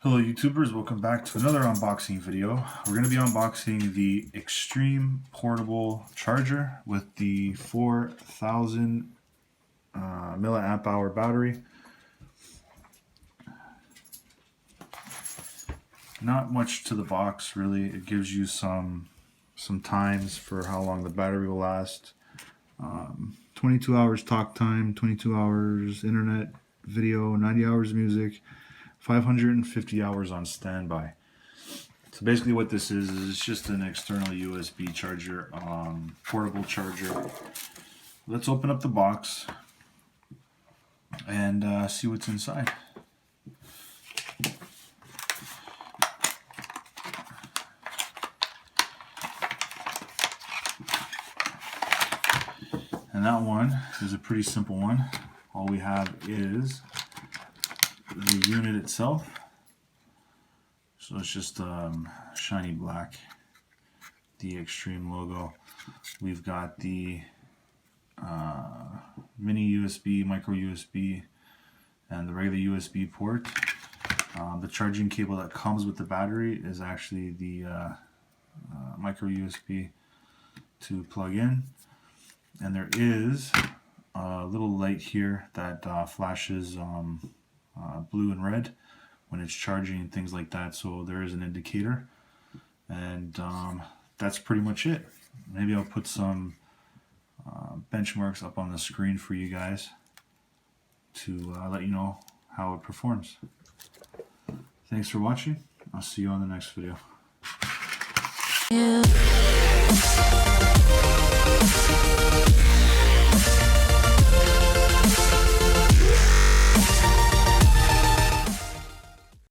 Hello YouTubers, welcome back to another unboxing video. We're going to be unboxing the Extreme Portable Charger with the 4000 milliamp hour battery. Not much to the box really. It gives you some times for how long the battery will last. 22 hours talk time, 22 hours internet video, 90 hours music, 550 hours on standby. So basically what this is it's just an external USB charger, portable charger. Let's open up the box and see what's inside. And that one is a pretty simple one. All we have is the unit itself. So it's just shiny black, the Extreme logo. We've got the mini USB, micro USB, and the regular USB port. The charging cable that comes with the battery is actually the micro USB to plug in. And there is a little light here that flashes blue and red when it's charging and things like that, so there is an indicator. And that's pretty much it. Maybe I'll put some benchmarks up on the screen for you guys to let you know how it performs. Thanks for watching. I'll see you on the next video. Yeah.